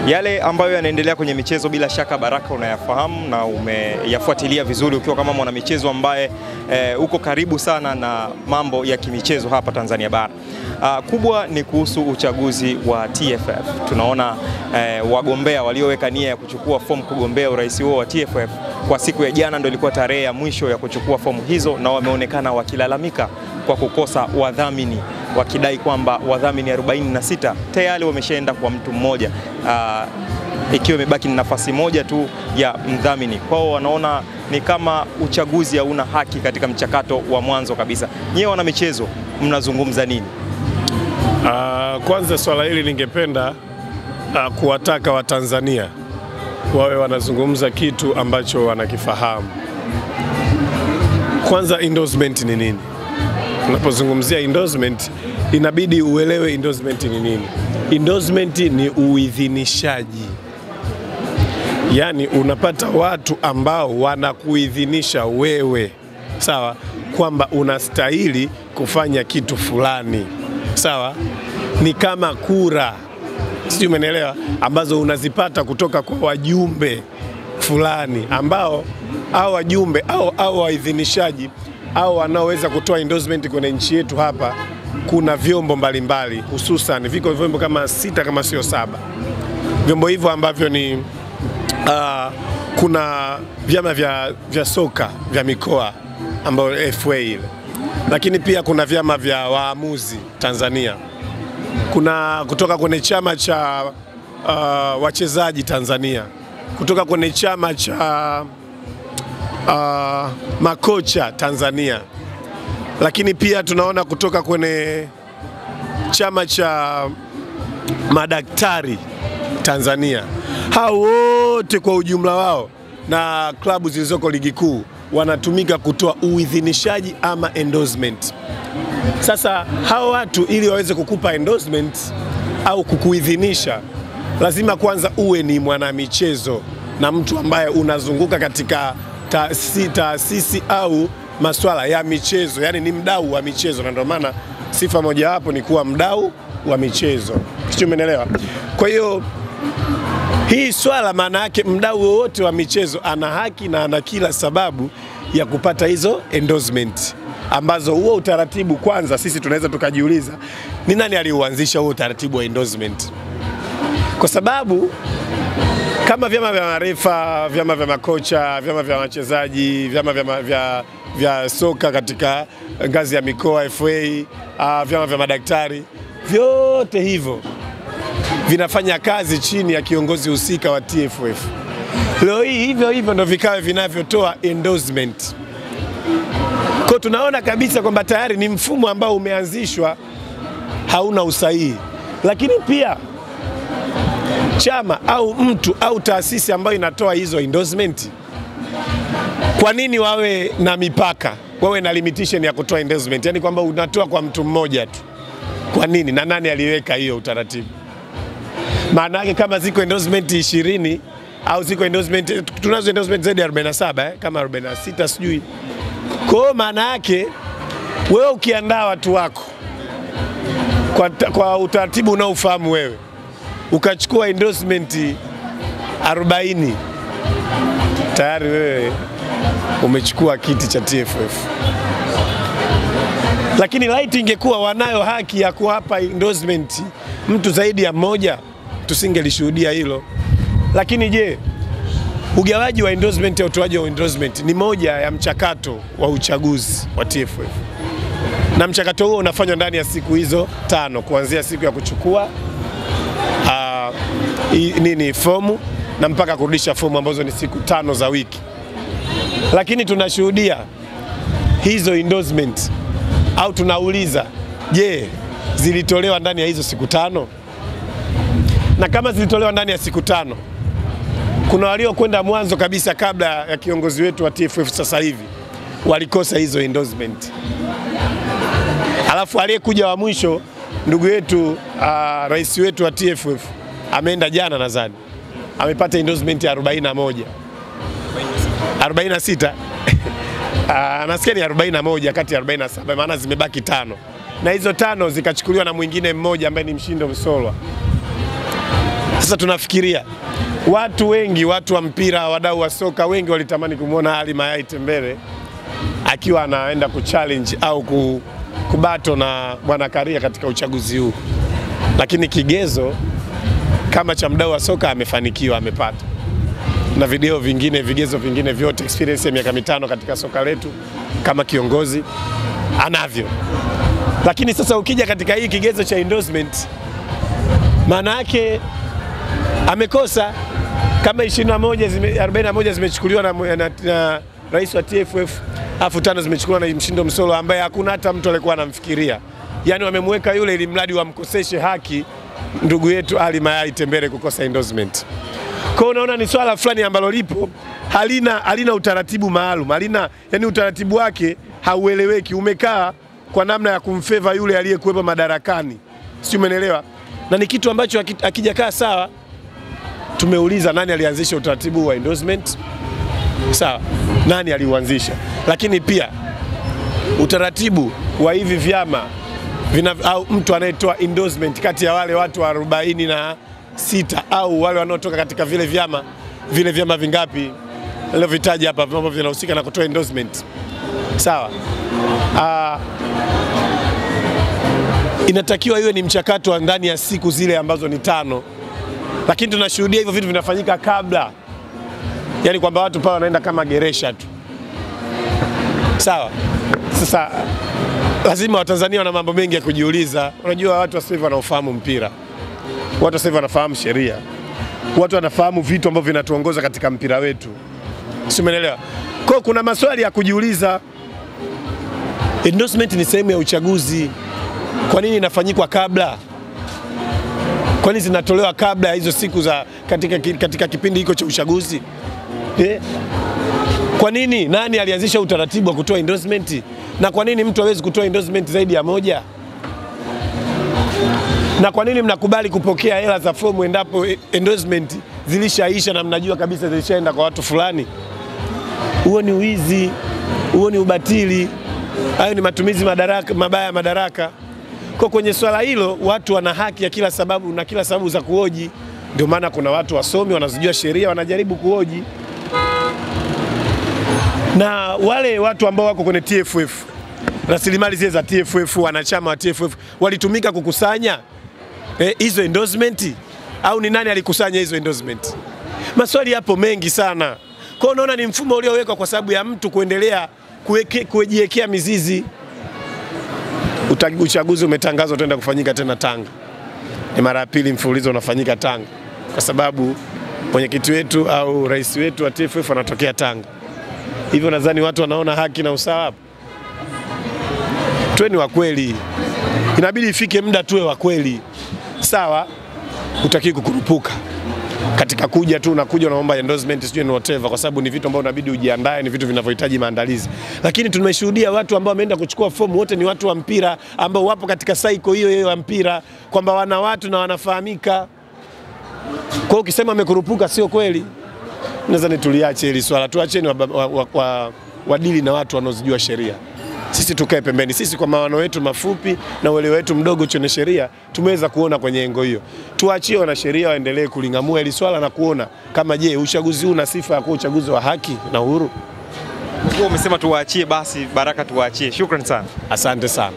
Yale ambayo yanaendelea kwenye michezo bila shaka Baraka unayafahamu na umeyafuatilia vizuri ukiwa kama mwanamichezo ambaye uko karibu sana na mambo ya kimichezo hapa Tanzania bara. Kubwa ni kuhusu uchaguzi wa TFF. Tunaona wagombea walioweka nia ya kuchukua fomu kugombea urais huo wa TFF kwa siku ya jana ndio ilikuwa tarehe ya mwisho ya kuchukua fomu hizo, na wameonekana wakilalamika kwa kukosa wadhamini, wakidai kwamba wadhamini 46 tayari wameshaenda kwa mtu mmoja, ikiwa imebaki ni nafasi moja tu ya mdhamini. Kwao wanaona ni kama uchaguzi hauna haki katika mchakato wa mwanzo kabisa. Nyewe wana michezo mnazungumza nini? Kwanza swala hili ningependa kuwataka Watanzania wawe wanazungumza kitu ambacho wanakifahamu. Kwanza, endorsement ni nini? Unapozungumzia endorsement inabidi uelewe endorsement ni nini. Endorsement ni uidhinishaji. Yaani unapata watu ambao wanakuidhinisha wewe, sawa, kwamba unastahili kufanya kitu fulani. Sawa? Ni kama kura, sijui umeelewa, ambazo unazipata kutoka kwa wajumbe fulani ambao au wajumbe au waidhinishaji au wanaoweza kutoa endorsement kwenye nchi yetu hapa. Kuna vyombo mbalimbali, hususan viko vyombo kama 6 kama sio 7. Vyombo hivyo ambavyo ni kuna vyama vya soka vya mikoa ambao FA ile. Lakini pia kuna vyama vya waamuzi Tanzania. Kuna kutoka kwenye chama cha wachezaji Tanzania. Kutoka kwenye chama cha makocha Tanzania. Lakini pia tunaona kutoka kwenye chama cha madaktari Tanzania. Hao wote kwa ujumla wao na klabu zilizoko ligi kuu wanatumika kutoa uidhinishaji ama endorsement. Sasa hao watu ili waweze kukupa endorsement au kukuidhinisha, lazima kwanza uwe ni mwanamichezo na mtu ambaye unazunguka katika taasisi au masuala ya michezo, yani ni mdau wa michezo, na ndio maana sifa moja hapo ni kuwa mdau wa michezo. Sio, umeelewa? Kwa hiyo hii swala maana yake mdau wote wa michezo ana haki na ana kila sababu ya kupata hizo endorsement, ambazo huo utaratibu kwanza sisi tunaweza tukajiuliza ni nani aliuanzisha huo utaratibu wa endorsement. Kwa sababu kama vyama vya marefa, vyama vya makocha, vyama vya wachezaji, vyama vya soka katika ngazi ya mikoa FA, vyama vya madaktari, vyote hivyo vinafanya kazi chini ya kiongozi husika wa TFF. Leo hii hivyo ndio vikawe vinavyotoa endorsement. Kwa tunaona kabisa kwamba tayari ni mfumo ambao umeanzishwa hauna usahihi. Lakini pia chama au mtu au taasisi ambayo inatoa hizo endorsement, kwa nini wawe na mipaka, wawe na limitation ya kutoa endorsement? Yaani kwamba unatoa kwa mtu mmoja tu. Kwa nini na nani aliweka hiyo utaratibu? Maana yake kama ziko endorsement 20 au ziko endorsement, tunazo endorsement zaidi ya 47 kama 46 sijui. Kwa maana yake wewe ukiandaa watu wako kwa utaratibu unaofahamu wewe, ukachukua endorsement 40, tayari wewe umechukua kiti cha TFF. Lakini light ingekuwa wanayo haki ya kuwapa endorsement mtu zaidi ya mmoja, tusingelishuhudia hilo. Lakini je, ugawaji wa endorsement au utoaji wa endorsement ni moja ya mchakato wa uchaguzi wa TFF. Na mchakato huo unafanywa ndani ya siku hizo 5, kuanzia siku ya kuchukua fomu na mpaka kurudisha fomu, ambazo ni siku 5 za wiki. Lakini tunashuhudia hizo endorsement, au tunauliza, je, zilitolewa ndani ya hizo siku 5? Na kama zilitolewa ndani ya siku 5, kuna walio kwenda mwanzo kabisa kabla ya kiongozi wetu wa TFF sasa hivi walikosa hizo endorsement. Alafu aliyekuja wa mwisho ndugu yetu rais wetu wa TFF ameenda jana, nadhani amepata endorsement ya 41 46 nasikia ni 41 kati ya 47, maana zimebaki 5, na hizo 5 zikachukuliwa na mwingine mmoja ambaye ni Mshindo Msolwa. Sasa tunafikiria watu wengi, watu wa mpira, wadau wa soka wengi walitamani kumwona Ali Mayai Tembele akiwa anaenda kuchallenge au kubato na Bwana Karia katika uchaguzi huu, lakini kigezo kama cha mdau wa soka amefanikiwa, amepata na vigezo vingine vyote, experience ya miaka 5 katika soka letu kama kiongozi anavyo. Lakini sasa ukija katika hii kigezo cha endorsement, maana yake amekosa. Kama 41 zimechukuliwa na rais wa TFF, afu 5 zimechukuliwa na Mshindo Msolo ambaye hakuna hata mtu alikuwa anamfikiria. Yani wamemweka yule ili mradi wamkoseshe haki ndugu yetu Ali Mayai Tembele kukosa endorsement. Kwa unaona ni swala fulani ambalo lipo halina utaratibu maalum, yani utaratibu wake haueleweki, umekaa kwa namna ya kumfavor yule aliyekuwepo madarakani. Si umeelewa? Na ni kitu ambacho akijakaa sawa. Tumeuliza nani alianzisha utaratibu wa endorsement? Sawa, nani aliuanzisha? Lakini pia utaratibu wa hivi vyama au mtu anayetoa endorsement kati ya wale watu 46 au wale wanaotoka katika vile vyama vingapi leo vitaji hapa ambavyo vinahusika na kutoa endorsement. Sawa. Inatakiwa iwe ni mchakato wa ndani ya siku zile ambazo ni 5. Lakini tunashuhudia hivyo vitu vinafanyika kabla. Yani kwamba watu pale wanaenda kama geresha tu. Sawa. Sasa lazima Watanzania wana mambo mengi ya kujiuliza. Unajua watu sasa hivi wanaofahamu mpira. Watu sasa hivi wanafahamu sheria. Watu wanafahamu vitu ambavyo vinatuongoza katika mpira wetu. Si umeelewa? Kwa kuna maswali ya kujiuliza. Endorsement ni sehemu ya uchaguzi. Kwa nini inafanyikwa kabla? Kwa nini zinatolewa kabla ya hizo siku za katika kipindi hiko cha uchaguzi? Kwa nini? Nani alianzisha utaratibu wa kutoa endorsement? Na kwa nini mtu hawezi kutoa endorsement zaidi ya moja? Na kwa nini mnakubali kupokea hela za fomu endapo endorsement zilishaisha na mnajua kabisa zilishaenda kwa watu fulani? Huo ni wizi, huo ni ubatili, hayo ni matumizi mabaya ya madaraka. Kwa kwenye swala hilo watu wana haki ya kila sababu za kuhoji. Ndio maana kuna watu wasomi wanazijua sheria wanajaribu kuhoji. Na wale watu ambao wako kwenye TFF, rasilimali zile za TFF, wanachama wa TFF walitumika kukusanya hizo endorsement au ni nani alikusanya hizo endorsement? Maswali hapo mengi sana. Kwa unaona ni mfumo uliowekwa kwa sababu ya mtu kuendelea kujiwekea mizizi. Uchaguzi umetangazwa utaenda kufanyika tena Tanga. Ni mara ya pili mfululizo unafanyika Tanga. Kwa sababu mwenyekiti wetu au rais wetu wa TFF anatokea Tanga. Hivyo nadhani watu wanaona haki na usawa hapo. Tuwe ni wa kweli. Inabidi ifike muda tuwe wa kweli. Sawa, utaki kukurupuka. Katika kuja tu unakuja unaomba endorsement sijui ni whatever, kwa sababu ni vitu ambavyo unabidi ujiandae, ni vitu vinavyohitaji maandalizi. Lakini tumeshuhudia watu ambao wameenda kuchukua fomu wote ni watu wa mpira ambao wapo katika cycle hiyo ya mpira, kwamba wana watu na wanafahamika. Kwa hiyo ukisema amekurupuka sio kweli. Nadhani tuliache hili swala, tuacheni wadili na watu wanaozijua sheria. Sisi tukae pembeni. Sisi kwa maono wetu mafupi na uelewa wetu mdogo chone sheria tumeweza kuona kwenye engo hiyo. Tuachie wana sheria waendelee kulingamua hili swala na kuona kama je uchaguzi huu una sifa ya kuwa uchaguzi wa haki na uhuru. Kwa umesema tuwaachie, basi Baraka tuwaachie. Shukrani sana. Asante sana.